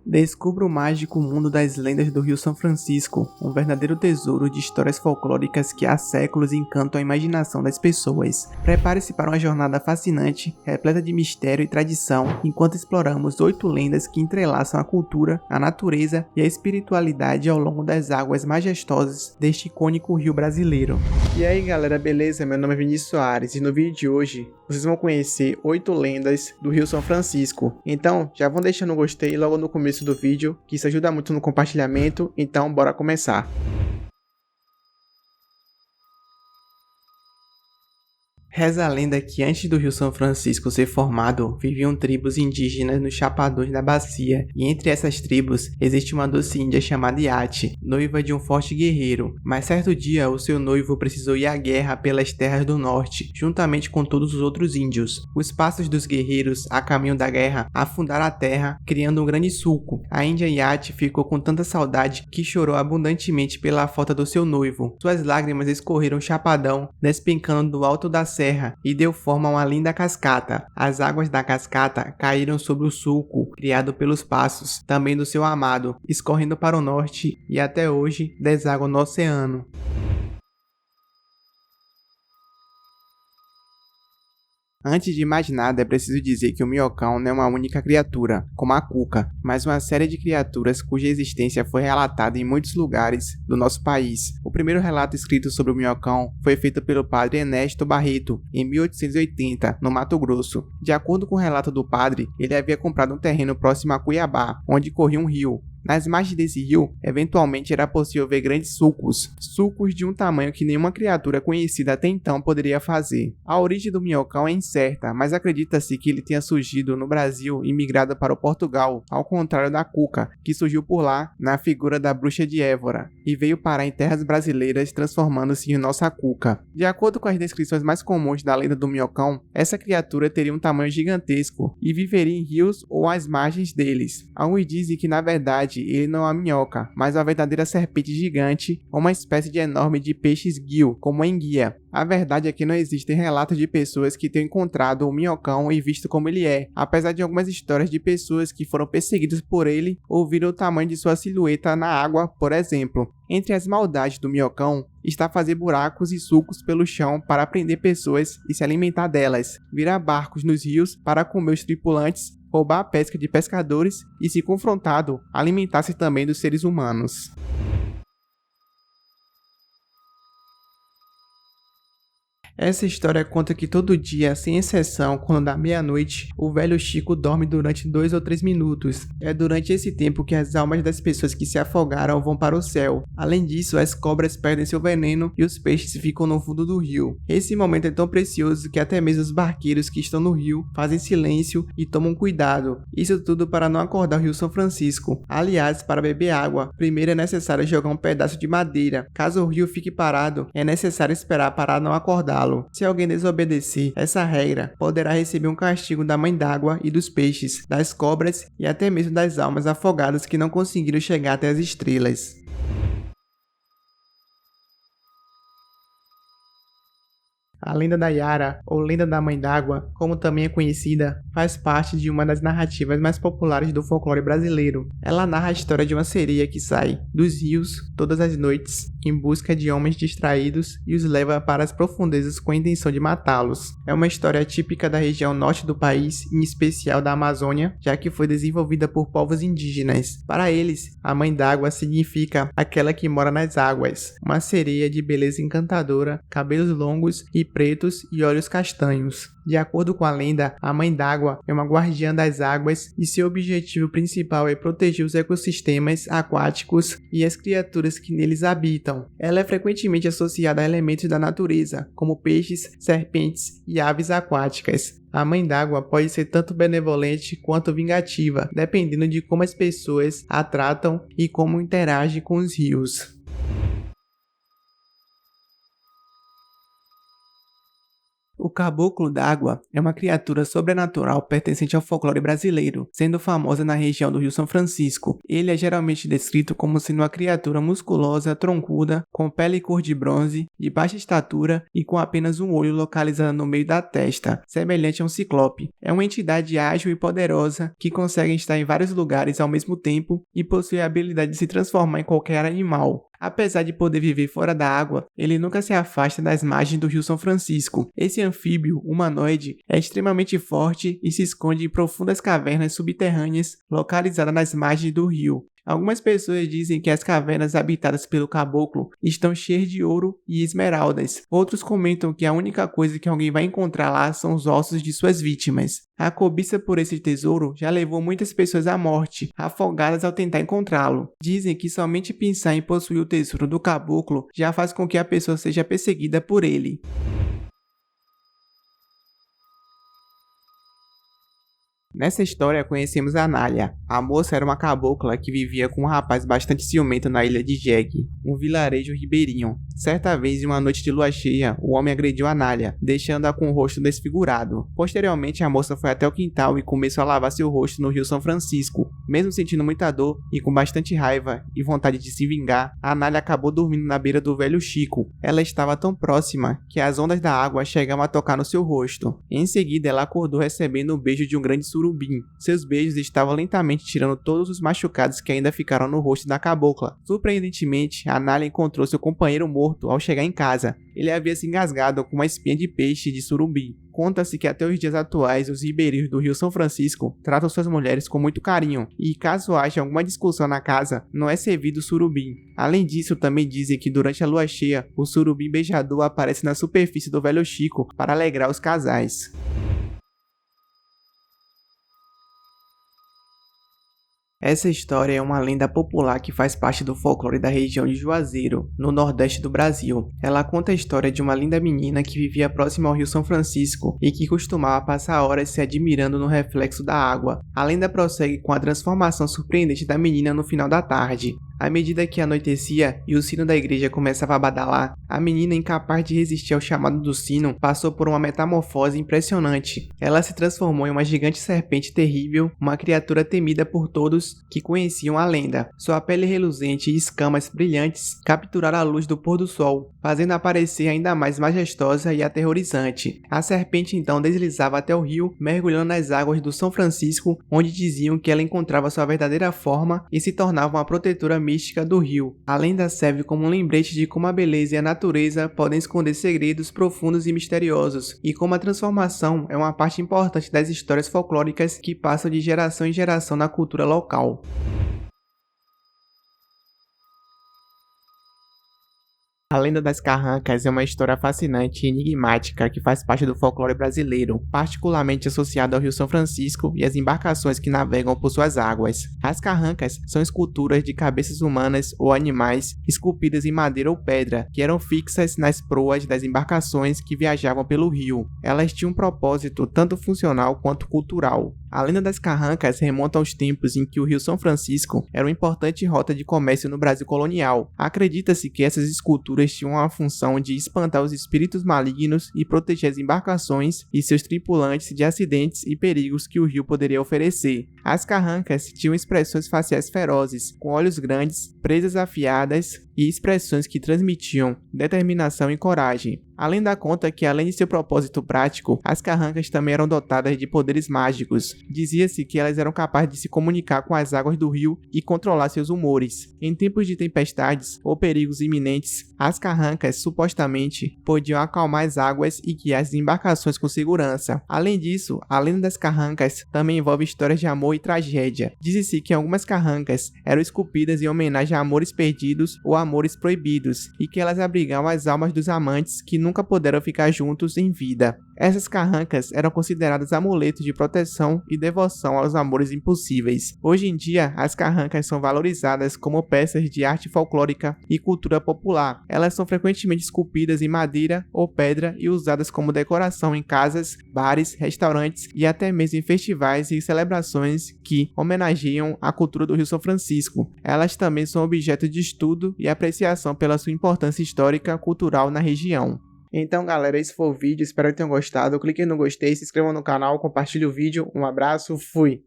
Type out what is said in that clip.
Descubra o mágico mundo das lendas do Rio São Francisco, um verdadeiro tesouro de histórias folclóricas que há séculos encantam a imaginação das pessoas. Prepare-se para uma jornada fascinante, repleta de mistério e tradição, enquanto exploramos 8 lendas que entrelaçam a cultura, a natureza e a espiritualidade ao longo das águas majestosas deste icônico rio brasileiro. E aí galera, beleza? Meu nome é Vinícius Soares e no vídeo de hoje vocês vão conhecer 8 lendas do Rio São Francisco. Então, já vão deixando um gostei logo no começo do vídeo, que isso ajuda muito no compartilhamento, então bora começar. Reza a lenda que antes do Rio São Francisco ser formado, viviam tribos indígenas nos chapadões da bacia, e entre essas tribos existe uma doce índia chamada Iate, noiva de um forte guerreiro, mas certo dia o seu noivo precisou ir à guerra pelas terras do norte, juntamente com todos os outros índios. Os passos dos guerreiros, a caminho da guerra, afundaram a terra, criando um grande sulco. A índia Iate ficou com tanta saudade que chorou abundantemente pela falta do seu noivo. Suas lágrimas escorreram o chapadão, despencando do alto da serra e deu forma a uma linda cascata. As águas da cascata caíram sobre o sulco criado pelos passos, também do seu amado, escorrendo para o norte e até hoje deságua no oceano. Antes de mais nada, é preciso dizer que o minhocão não é uma única criatura, como a cuca, mas uma série de criaturas cuja existência foi relatada em muitos lugares do nosso país. O primeiro relato escrito sobre o minhocão foi feito pelo padre Ernesto Barreto, em 1880, no Mato Grosso. De acordo com o relato do padre, ele havia comprado um terreno próximo a Cuiabá, onde corria um rio. Nas margens desse rio, eventualmente era possível ver grandes sulcos de um tamanho que nenhuma criatura conhecida até então poderia fazer. A origem do minhocão é incerta, mas acredita-se que ele tenha surgido no Brasil e migrado para o Portugal, ao contrário da cuca, que surgiu por lá na figura da bruxa de Évora, e veio parar em terras brasileiras transformando-se em nossa cuca. De acordo com as descrições mais comuns da lenda do minhocão, essa criatura teria um tamanho gigantesco e viveria em rios ou às margens deles. Alguns dizem que na verdade ele não é uma minhoca, mas uma verdadeira serpente gigante ou uma espécie de enorme de peixes guio, como a enguia. A verdade é que não existem relatos de pessoas que tenham encontrado o minhocão e visto como ele é, apesar de algumas histórias de pessoas que foram perseguidas por ele ou viram o tamanho de sua silhueta na água, por exemplo. Entre as maldades do minhocão está fazer buracos e sulcos pelo chão para prender pessoas e se alimentar delas, virar barcos nos rios para comer os tripulantes, roubar a pesca de pescadores e, se confrontado, alimentar-se também dos seres humanos. Essa história conta que todo dia, sem exceção, quando dá meia-noite, o velho Chico dorme durante 2 ou 3 minutos. É durante esse tempo que as almas das pessoas que se afogaram vão para o céu. Além disso, as cobras perdem seu veneno e os peixes ficam no fundo do rio. Esse momento é tão precioso que até mesmo os barqueiros que estão no rio fazem silêncio e tomam cuidado. Isso tudo para não acordar o Rio São Francisco. Aliás, para beber água, primeiro é necessário jogar um pedaço de madeira. Caso o rio fique parado, é necessário esperar para não acordá-lo. Se alguém desobedecer essa regra, poderá receber um castigo da mãe d'água e dos peixes, das cobras e até mesmo das almas afogadas que não conseguiram chegar até as estrelas. A lenda da Yara, ou lenda da Mãe d'Água, como também é conhecida, faz parte de uma das narrativas mais populares do folclore brasileiro. Ela narra a história de uma sereia que sai dos rios todas as noites em busca de homens distraídos e os leva para as profundezas com a intenção de matá-los. É uma história típica da região norte do país, em especial da Amazônia, já que foi desenvolvida por povos indígenas. Para eles, a Mãe d'Água significa aquela que mora nas águas, uma sereia de beleza encantadora, cabelos longos e pretos e olhos castanhos. De acordo com a lenda, a Mãe d'Água é uma guardiã das águas e seu objetivo principal é proteger os ecossistemas aquáticos e as criaturas que neles habitam. Ela é frequentemente associada a elementos da natureza, como peixes, serpentes e aves aquáticas. A Mãe d'Água pode ser tanto benevolente quanto vingativa, dependendo de como as pessoas a tratam e como interagem com os rios. O caboclo d'água é uma criatura sobrenatural pertencente ao folclore brasileiro, sendo famosa na região do Rio São Francisco. Ele é geralmente descrito como sendo uma criatura musculosa, troncuda, com pele cor de bronze, de baixa estatura e com apenas um olho localizado no meio da testa, semelhante a um ciclope. É uma entidade ágil e poderosa que consegue estar em vários lugares ao mesmo tempo e possui a habilidade de se transformar em qualquer animal. Apesar de poder viver fora da água, ele nunca se afasta das margens do Rio São Francisco. Esse anfíbio humanoide é extremamente forte e se esconde em profundas cavernas subterrâneas localizadas nas margens do rio. Algumas pessoas dizem que as cavernas habitadas pelo caboclo estão cheias de ouro e esmeraldas. Outros comentam que a única coisa que alguém vai encontrar lá são os ossos de suas vítimas. A cobiça por esse tesouro já levou muitas pessoas à morte, afogadas ao tentar encontrá-lo. Dizem que somente pensar em possuir o tesouro do caboclo já faz com que a pessoa seja perseguida por ele. Nessa história conhecemos a Nália. A moça era uma cabocla que vivia com um rapaz bastante ciumento na ilha de Jegue, um vilarejo ribeirinho. Certa vez, em uma noite de lua cheia, o homem agrediu a Nália, deixando-a com o rosto desfigurado. Posteriormente, a moça foi até o quintal e começou a lavar seu rosto no Rio São Francisco. Mesmo sentindo muita dor e com bastante raiva e vontade de se vingar, a Nália acabou dormindo na beira do velho Chico. Ela estava tão próxima que as ondas da água chegavam a tocar no seu rosto. Em seguida, ela acordou recebendo o beijo de um grande surubim. Seus beijos estavam lentamente tirando todos os machucados que ainda ficaram no rosto da cabocla. Surpreendentemente, a Nália encontrou seu companheiro morto ao chegar em casa. Ele havia se engasgado com uma espinha de peixe de surubim. Conta-se que até os dias atuais, os ribeirinhos do Rio São Francisco tratam suas mulheres com muito carinho, e caso haja alguma discussão na casa, não é servido surubim. Além disso, também dizem que durante a lua cheia, o surubim beijador aparece na superfície do velho Chico para alegrar os casais. Essa história é uma lenda popular que faz parte do folclore da região de Juazeiro, no nordeste do Brasil. Ela conta a história de uma linda menina que vivia próximo ao Rio São Francisco e que costumava passar horas se admirando no reflexo da água. A lenda prossegue com a transformação surpreendente da menina no final da tarde. À medida que anoitecia e o sino da igreja começava a badalar, a menina, incapaz de resistir ao chamado do sino, passou por uma metamorfose impressionante. Ela se transformou em uma gigante serpente terrível, uma criatura temida por todos que conheciam a lenda. Sua pele reluzente e escamas brilhantes capturaram a luz do pôr do sol, fazendo-a parecer ainda mais majestosa e aterrorizante. A serpente então deslizava até o rio, mergulhando nas águas do São Francisco, onde diziam que ela encontrava sua verdadeira forma e se tornava uma protetora mística do rio. A lenda serve como um lembrete de como a beleza e a natureza podem esconder segredos profundos e misteriosos, e como a transformação é uma parte importante das histórias folclóricas que passam de geração em geração na cultura local. A lenda das carrancas é uma história fascinante e enigmática que faz parte do folclore brasileiro, particularmente associada ao Rio São Francisco e às embarcações que navegam por suas águas. As carrancas são esculturas de cabeças humanas ou animais esculpidas em madeira ou pedra, que eram fixas nas proas das embarcações que viajavam pelo rio. Elas tinham um propósito tanto funcional quanto cultural. A lenda das carrancas remonta aos tempos em que o Rio São Francisco era uma importante rota de comércio no Brasil colonial. Acredita-se que essas esculturas tinham a função de espantar os espíritos malignos e proteger as embarcações e seus tripulantes de acidentes e perigos que o rio poderia oferecer. As carrancas tinham expressões faciais ferozes, com olhos grandes, presas afiadas e expressões que transmitiam determinação e coragem. A lenda conta que, além de seu propósito prático, as carrancas também eram dotadas de poderes mágicos. Dizia-se que elas eram capazes de se comunicar com as águas do rio e controlar seus humores. Em tempos de tempestades ou perigos iminentes, as carrancas supostamente podiam acalmar as águas e guiar as embarcações com segurança. Além disso, a lenda das carrancas também envolve histórias de amor e tragédia. Diz-se que algumas carrancas eram esculpidas em homenagem a amores perdidos ou amores proibidos, e que elas abrigavam as almas dos amantes que nunca puderam ficar juntos em vida. Essas carrancas eram consideradas amuletos de proteção e devoção aos amores impossíveis. Hoje em dia, as carrancas são valorizadas como peças de arte folclórica e cultura popular. Elas são frequentemente esculpidas em madeira ou pedra e usadas como decoração em casas, bares, restaurantes e até mesmo em festivais e celebrações que homenageiam a cultura do Rio São Francisco. Elas também são objeto de estudo e apreciação pela sua importância histórica e cultural na região. Então, galera, esse foi o vídeo, espero que tenham gostado. Cliquem no gostei, se inscrevam no canal, compartilhem o vídeo. Um abraço, fui!